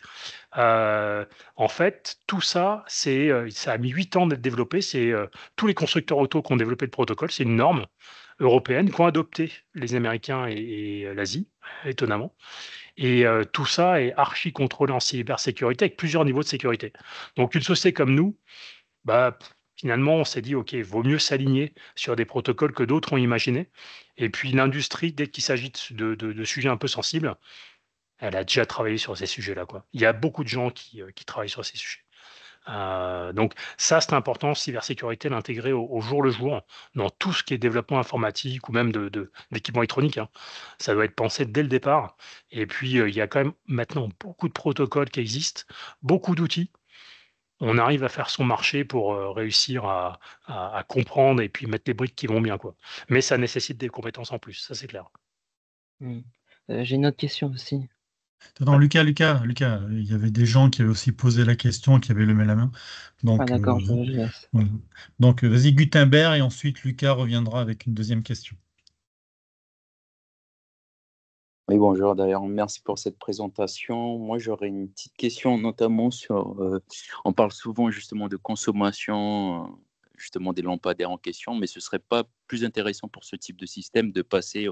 En fait, tout ça, ça a mis 8 ans d'être développé. C'est tous les constructeurs auto qui ont développé le protocole. C'est une norme européenne qu'ont adopté les Américains et l'Asie, étonnamment. Et tout ça est archi contrôlé en cybersécurité avec plusieurs niveaux de sécurité. Donc, une société comme nous, bah, finalement, on s'est dit, OK, vaut mieux s'aligner sur des protocoles que d'autres ont imaginés. Et puis, l'industrie, dès qu'il s'agit de sujets un peu sensibles, elle a déjà travaillé sur ces sujets-là, quoi. Il y a beaucoup de gens qui travaillent sur ces sujets. Donc ça, c'est important, cybersécurité, l'intégrer au jour le jour dans tout ce qui est développement informatique ou même d'équipement électronique, hein. Ça doit être pensé dès le départ. Et puis, il y a quand même maintenant beaucoup de protocoles qui existent, beaucoup d'outils. On arrive à faire son marché pour réussir à comprendre et puis mettre les briques qui vont bien, quoi. Mais ça nécessite des compétences en plus, ça c'est clair. Hmm. J'ai une autre question aussi. Attends, Lucas, il y avait des gens qui avaient aussi posé la question, qui avaient levé la main. Ah Donc, d'accord, je laisse. voilà. Donc, vas-y, Gutenberg, et ensuite Lucas reviendra avec une deuxième question. Oui, bonjour. D'ailleurs, merci pour cette présentation. Moi, j'aurais une petite question, notamment on parle souvent justement de consommation, justement des lampadaires en question, mais ce serait pas plus intéressant pour ce type de système de passer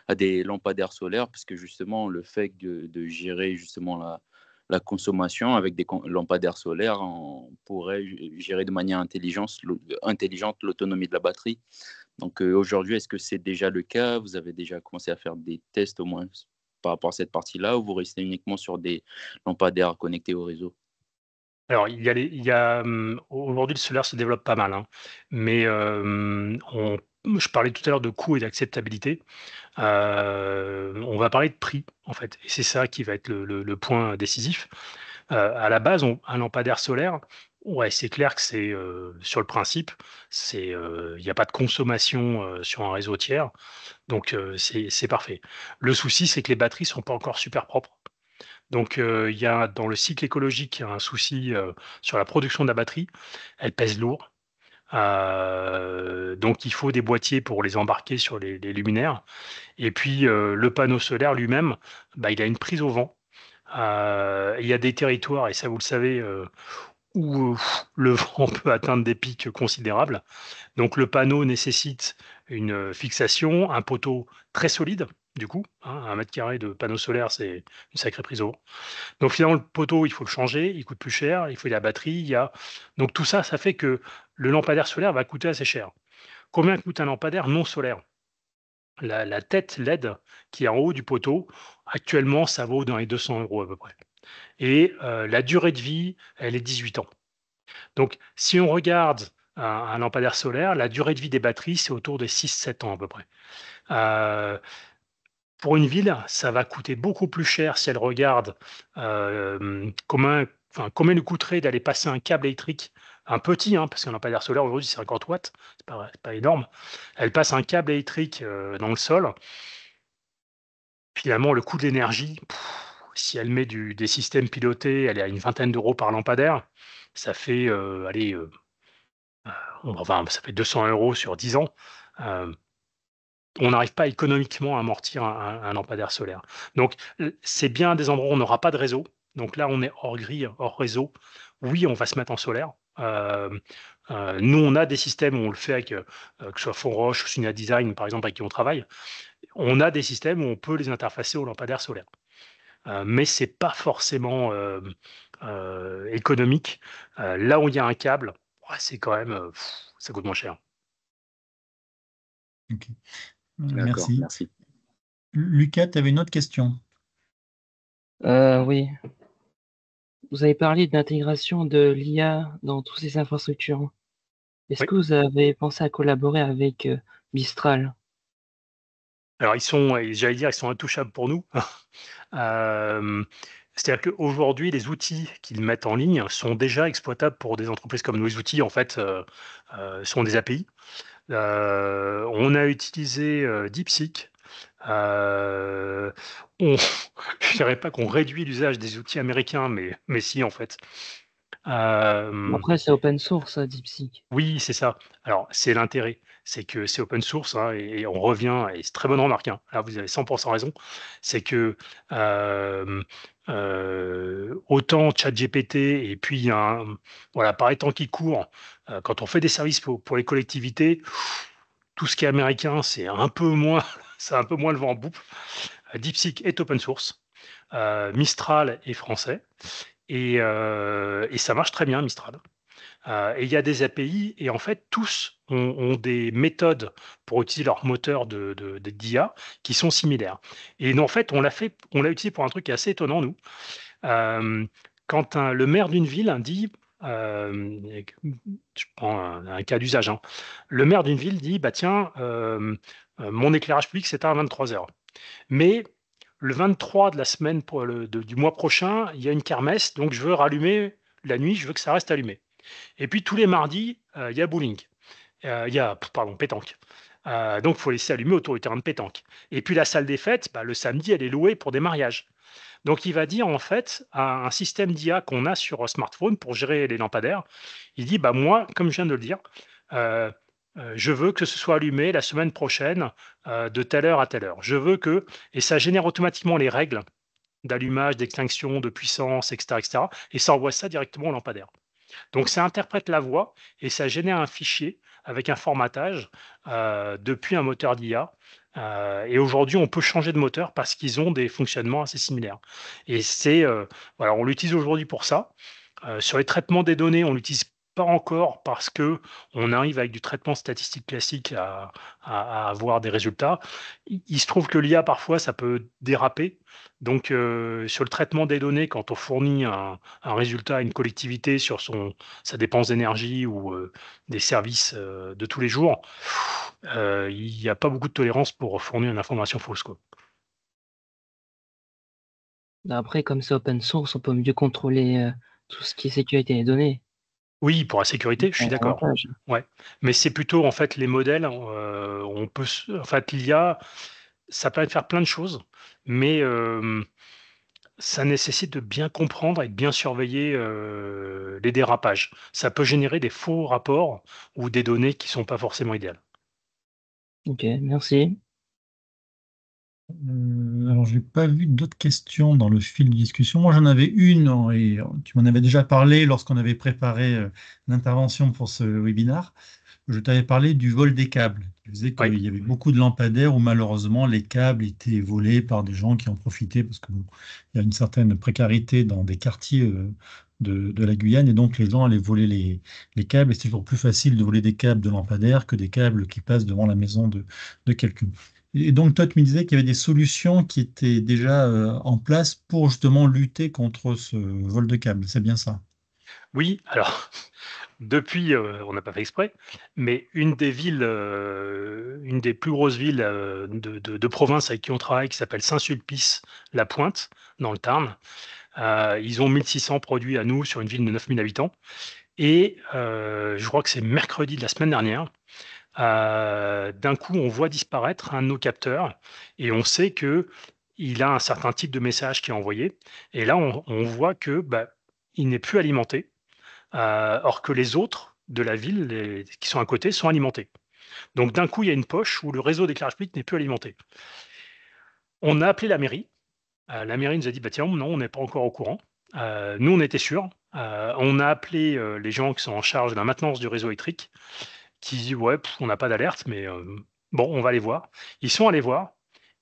à des lampadaires solaires, parce que justement, le fait de gérer justement la consommation avec des lampadaires solaires, on pourrait gérer de manière intelligente l'autonomie de la batterie. Donc aujourd'hui, est-ce que c'est déjà le cas? Vous avez déjà commencé à faire des tests au moins par rapport à cette partie-là, ou vous restez uniquement sur des lampadaires connectés au réseau? Alors, aujourd'hui, le solaire se développe pas mal, hein, mais je parlais tout à l'heure de coût et d'acceptabilité. On va parler de prix, en fait, et c'est ça qui va être le point décisif. À la base, un lampadaire solaire, ouais, c'est clair que sur le principe, il n'y a pas de consommation sur un réseau tiers, donc c'est parfait. Le souci, c'est que les batteries sont pas encore super propres. Donc, il y a dans le cycle écologique, il y a un souci sur la production de la batterie. Elle pèse lourd. Donc, il faut des boîtiers pour les embarquer sur les luminaires. Et puis, le panneau solaire lui-même, bah, il a une prise au vent. Il y a des territoires, et ça vous le savez, où le vent peut atteindre des pics considérables. Donc le panneau nécessite une fixation, un poteau très solide, du coup, hein, 1 mètre carré de panneau solaire, c'est une sacrée prise au vent. Donc finalement, le poteau, il faut le changer, il coûte plus cher, il faut la batterie, donc tout ça, ça fait que le lampadaire solaire va coûter assez cher. Combien coûte un lampadaire non solaire? La tête LED qui est en haut du poteau, actuellement, ça vaut dans les 200 € à peu près. Et la durée de vie, elle est 18 ans. Donc, si on regarde un lampadaire solaire, la durée de vie des batteries, c'est autour de 6-7 ans à peu près. Euh, pour une ville, ça va coûter beaucoup plus cher si elle regarde combien il coûterait d'aller passer un câble électrique, un petit, hein, parce qu'un lampadaire solaire aujourd'hui c'est 50 watts, c'est pas énorme. Elle passe un câble électrique dans le sol. Finalement, le coût de l'énergie, si elle met des systèmes pilotés, elle est à une vingtaine d'euros par lampadaire. Ça fait, allez, ça fait 200 € sur 10 ans. Euh, on n'arrive pas économiquement à amortir un lampadaire solaire. Donc, c'est bien des endroits où on n'aura pas de réseau. Donc là, on est hors grille, hors réseau. Oui, on va se mettre en solaire. Nous, on a des systèmes où on le fait avec, que ce soit Fonroche ou Suna Design, par exemple, avec qui on travaille. On a des systèmes où on peut les interfacer au lampadaire solaire. Mais c'est pas forcément économique. Là où il y a un câble, ouais, c'est quand même, ça coûte moins cher. Ok. D'accord, Merci. merci. Lucas, tu avais une autre question? Oui. Vous avez parlé de l'intégration de l'IA dans toutes ces infrastructures. Est-ce Oui. que vous avez pensé à collaborer avec Mistral? Alors j'allais dire, ils sont intouchables pour nous. C'est-à-dire qu'aujourd'hui, les outils qu'ils mettent en ligne sont déjà exploitables pour des entreprises comme nous. Les outils, en fait, sont des API. On a utilisé DeepSeek. Je ne dirais pas qu'on réduit l'usage des outils américains, mais si, en fait. Après, c'est open source, DeepSeek. Oui, c'est ça. Alors, c'est l'intérêt, c'est que c'est open source, hein, et on revient, et c'est très bonne remarque, hein. Là, vous avez 100% raison. C'est que autant ChatGPT, et puis voilà, par les temps qui courent, quand on fait des services pour les collectivités, tout ce qui est américain, c'est un peu moins, c'est un peu moins le vent en poupe. DeepSeek est open source. Mistral est français. Et ça marche très bien, Mistral. Et il y a des API, et en fait, tous ont des méthodes pour utiliser leur moteur d'IA qui sont similaires. Et en fait, on l'a utilisé pour un truc qui est assez étonnant, nous. Euh, Quand le maire d'une ville dit, je prends un cas d'usage, hein. Le maire d'une ville dit, bah tiens, mon éclairage public c'est à 23 heures. Mais le 23 de la semaine du mois prochain, il y a une kermesse, donc je veux rallumer la nuit, je veux que ça reste allumé. Et puis tous les mardis, il y a bowling. Pardon, pétanque. Donc il faut laisser allumer autour du terrain de pétanque. Et puis la salle des fêtes, bah, le samedi, elle est louée pour des mariages. Donc il va dire en fait à un système d'IA qu'on a sur smartphone pour gérer les lampadaires, il dit bah moi, comme je viens de le dire, euh, je veux que ce soit allumé la semaine prochaine de telle heure à telle heure. Je veux que, et ça génère automatiquement les règles d'allumage, d'extinction, de puissance, etc., etc., et ça envoie ça directement au lampadaire. Donc ça interprète la voix et ça génère un fichier avec un formatage depuis un moteur d'IA. Et aujourd'hui, on peut changer de moteur parce qu'ils ont des fonctionnements assez similaires. Et voilà, on l'utilise aujourd'hui pour ça. Sur les traitements des données, on l'utilise pas encore parce que on arrive avec du traitement statistique classique à avoir des résultats. Il se trouve que l'IA, parfois, ça peut déraper. Donc, sur le traitement des données, quand on fournit un résultat à une collectivité sur sa dépense d'énergie ou des services de tous les jours, il n'y a pas beaucoup de tolérance pour fournir une information fausse, quoi. Après, comme c'est open source, on peut mieux contrôler tout ce qui est sécurité des données. Oui, pour la sécurité, je C'est suis un d'accord. avantage. Ouais, mais c'est plutôt en fait les modèles, en fait l'IA, ça permet de faire plein de choses, mais ça nécessite de bien comprendre et de bien surveiller, les dérapages. Ça peut générer des faux rapports ou des données qui sont pas forcément idéales. Ok, merci. Alors, je n'ai pas vu d'autres questions dans le fil de discussion. Moi, j'en avais une, et tu m'en avais déjà parlé lorsqu'on avait préparé l'intervention pour ce webinaire. Je t'avais parlé du vol des câbles. Tu disais Oui, qu'il y avait beaucoup de lampadaires où malheureusement les câbles étaient volés par des gens qui en profitaient parce qu'il y a une certaine précarité dans des quartiers de la Guyane et donc les gens allaient voler les câbles et c'est toujours plus facile de voler des câbles de lampadaires que des câbles qui passent devant la maison de quelqu'un. Et donc toi, tu me disais qu'il y avait des solutions qui étaient déjà en place pour justement lutter contre ce vol de câbles. C'est bien ça? oui, alors depuis, on n'a pas fait exprès, mais une des villes, une des plus grosses villes, de province avec qui on travaille, qui s'appelle Saint-Sulpice-la-Pointe, dans le Tarn, ils ont 1600 produits à nous sur une ville de 9000 habitants et je crois que c'est mercredi de la semaine dernière, d'un coup, on voit disparaître un de nos capteurs et on sait qu'il a un certain type de message qui est envoyé et là, on voit que, bah, il n'est plus alimenté, or que les autres de la ville, qui sont à côté, sont alimentés. Donc d'un coup, il y a une poche où le réseau d'éclairage public n'est plus alimenté. On a appelé la mairie nous a dit: «Bah, tiens, non, on n'est pas encore au courant». Nous, on était sûrs. On a appelé, les gens qui sont en charge de la maintenance du réseau électrique, qui dit: «Ouais, on n'a pas d'alerte, mais bon, on va aller voir». Ils sont allés voir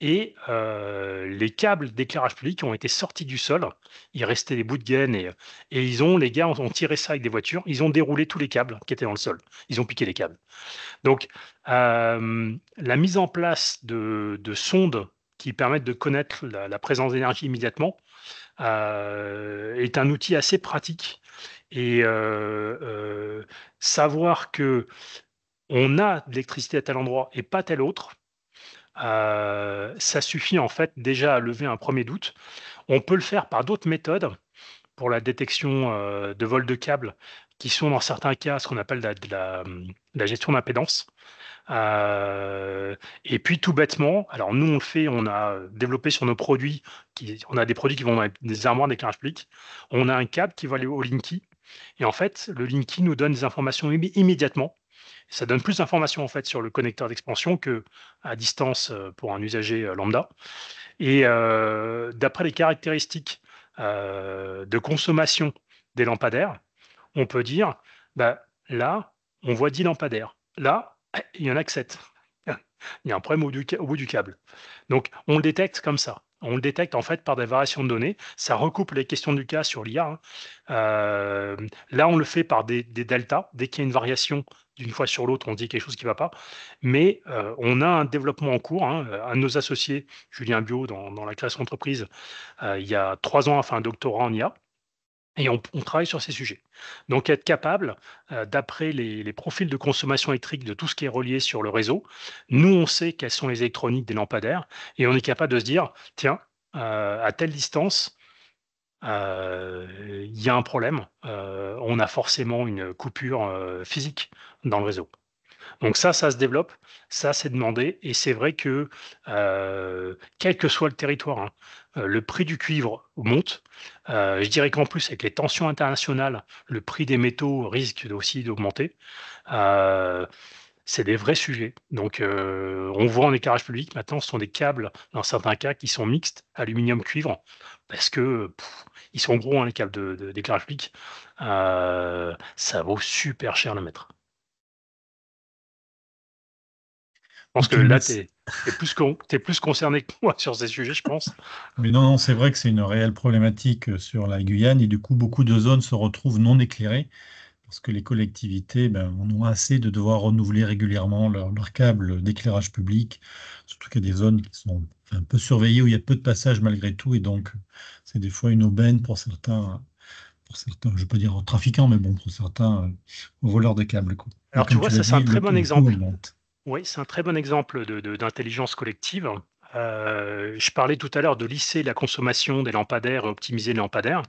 et les câbles d'éclairage public ont été sortis du sol. Il restait des bouts de gaine et les gars ont tiré ça avec des voitures. Ils ont déroulé tous les câbles qui étaient dans le sol. Ils ont piqué les câbles. Donc, la mise en place de sondes qui permettent de connaître la présence d'énergie immédiatement, est un outil assez pratique et savoir que on a de l'électricité à tel endroit et pas tel autre, ça suffit en fait déjà à lever un premier doute. On peut le faire par d'autres méthodes pour la détection, de vol de câbles qui sont dans certains cas ce qu'on appelle la gestion d'impédance. Et puis tout bêtement, alors nous on le fait, on a développé sur nos produits, on a des produits qui vont dans des armoires d'éclairage public. On a un câble qui va aller au Linky et en fait, le Linky nous donne des informations immédiatement. Ça donne plus d'informations en fait sur le connecteur d'expansion qu'à distance, pour un usager, lambda et d'après les caractéristiques, de consommation des lampadaires, on peut dire: «Bah, là, on voit 10 lampadaires. Là, il y en a que 7. Il y a un problème au bout du câble». Donc on le détecte comme ça. On le détecte en fait par des variations de données. Ça recoupe les questions du cas sur l'IA, hein. Là, on le fait par des deltas. Dès qu'il y a une variation d'une fois sur l'autre, on dit quelque chose qui ne va pas. Mais on a un développement en cours, hein. Un de nos associés, Julien Bio, dans la création d'entreprise, il y a 3 ans, a fait un doctorat en IA. Et on travaille sur ces sujets. Donc être capable, d'après les profils de consommation électrique de tout ce qui est relié sur le réseau, nous, on sait quelles sont les électroniques des lampadaires et on est capable de se dire: «Tiens, à telle distance, il y a un problème, on a forcément une coupure, physique dans le réseau». Donc ça se développe, ça c'est demandé et c'est vrai que, quel que soit le territoire, hein, le prix du cuivre monte. Je dirais qu'en plus avec les tensions internationales, le prix des métaux risque aussi d'augmenter. Heu, c'est des vrais sujets. Donc, on voit en éclairage public, maintenant, ce sont des câbles, dans certains cas, qui sont mixtes, aluminium-cuivre, parce que ils sont gros, hein, les câbles d'éclairage public. Ça vaut super cher le mètre. Je pense Ok, que là, merci. t'es plus concerné que moi sur ces sujets, je pense. Mais non, c'est vrai que c'est une réelle problématique sur la Guyane et du coup, beaucoup de zones se retrouvent non éclairées parce que les collectivités en ont assez de devoir renouveler régulièrement leurs câbles d'éclairage public, surtout qu'il y a des zones qui sont un peu surveillées où il y a peu de passages malgré tout et donc c'est des fois une aubaine pour certains, je ne veux pas dire trafiquants, mais bon, pour certains voleurs de câbles, quoi. Et Alors, tu comme vois, tu l'as ça, c'est un dit, très bon le coût exemple. augmente. Oui, c'est un très bon exemple d'intelligence collective. Je parlais tout à l'heure de lisser la consommation des lampadaires et optimiser les lampadaires.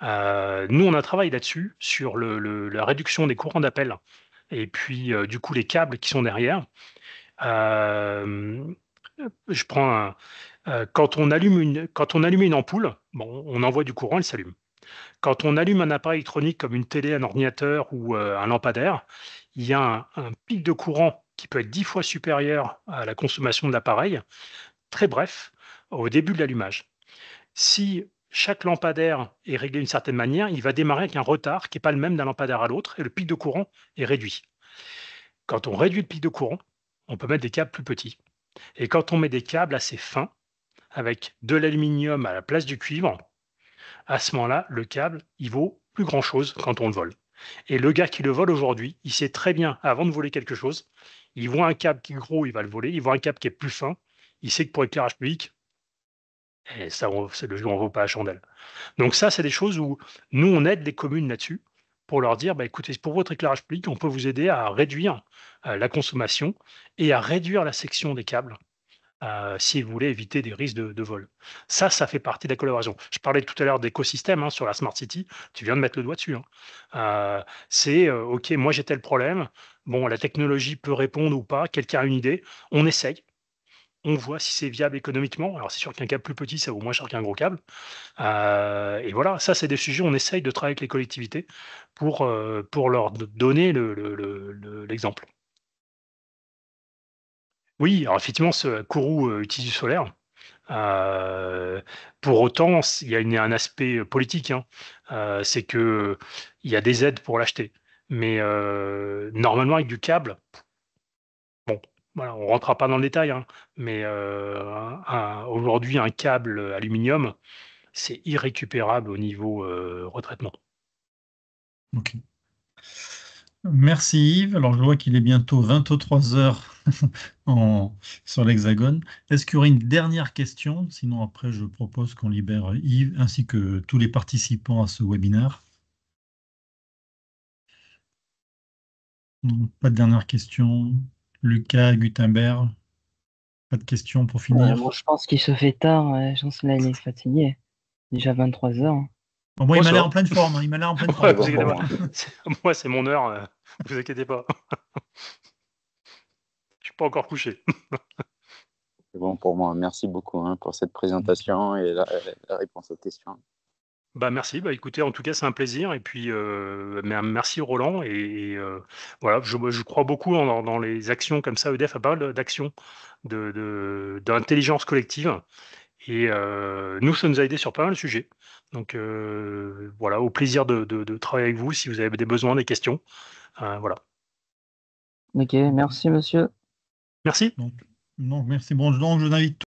Nous, on a travaillé là-dessus, sur la réduction des courants d'appel et puis, du coup, les câbles qui sont derrière. Je prends quand on allume une ampoule, bon, on envoie du courant, elle s'allume. Quand on allume un appareil électronique comme une télé, un ordinateur ou un lampadaire, il y a un pic de courant qui peut être 10 fois supérieur à la consommation de l'appareil, très bref, au début de l'allumage. Si chaque lampadaire est réglé d'une certaine manière, il va démarrer avec un retard qui n'est pas le même d'un lampadaire à l'autre et le pic de courant est réduit. Quand on réduit le pic de courant, on peut mettre des câbles plus petits. Et quand on met des câbles assez fins, avec de l'aluminium à la place du cuivre, à ce moment-là, le câble, il vaut plus grand-chose quand on le vole. Et le gars qui le vole aujourd'hui, il sait très bien, avant de voler quelque chose, il voit un câble qui est gros, il va le voler, il voit un câble qui est plus fin, il sait que pour éclairage public, et ça, c'est le jeu en vaut pas la chandelle. Donc ça, c'est des choses où nous, on aide les communes là-dessus pour leur dire, bah, écoutez, pour votre éclairage public, on peut vous aider à réduire la consommation et à réduire la section des câbles si vous voulez éviter des risques de vol. Ça fait partie de la collaboration. Je parlais tout à l'heure d'écosystème sur la Smart City, tu viens de mettre le doigt dessus. OK, moi j'ai tel problème, bon, la technologie peut répondre ou pas, quelqu'un a une idée, on essaye, on voit si c'est viable économiquement. Alors c'est sûr qu'un câble plus petit, ça vaut moins cher qu'un gros câble. Et voilà, ça c'est des sujets, on essaye de travailler avec les collectivités pour leur donner l'exemple. Oui, alors effectivement, ce Kourou utilise du solaire. Heu, pour autant, il y a un aspect politique, hein. C'est qu'il y a des aides pour l'acheter. Mais normalement, avec du câble, bon, voilà, on rentrera pas dans le détail, hein, mais aujourd'hui, un câble aluminium, c'est irrécupérable au niveau retraitement. Ok. Merci Yves. Alors je vois qu'il est bientôt 23 heures sur l'Hexagone. Est-ce qu'il y aurait une dernière question? Sinon après je propose qu'on libère Yves ainsi que tous les participants à ce webinaire. Non, pas de dernière question. Lucas, Gutenberg, pas de questions pour finir. Bon, je pense qu'il se fait tard. Chancela, il est fatigué. Déjà 23 heures. Bon, moi, Oh, il m'a ça l'air va. en pleine forme, hein. Il m'a l'air en pleine Ouais, forme. vous Bon inquiétez pour pas. moi. Moi, c'est mon heure, vous inquiétez pas. Je suis pas encore couché. C'est bon pour moi. Merci beaucoup pour cette présentation et la réponse aux questions. Bah, merci. Bah, écoutez, en tout cas, c'est un plaisir et puis, merci Roland voilà, je crois beaucoup dans les actions comme ça. EDF a pas mal d'actions d'intelligence collective et nous, ça nous a aidés sur pas mal de sujets. Donc, voilà, au plaisir de travailler avec vous si vous avez des besoins, des questions. Voilà. Ok, merci monsieur. Merci. Donc, merci. Bon, donc je vous invite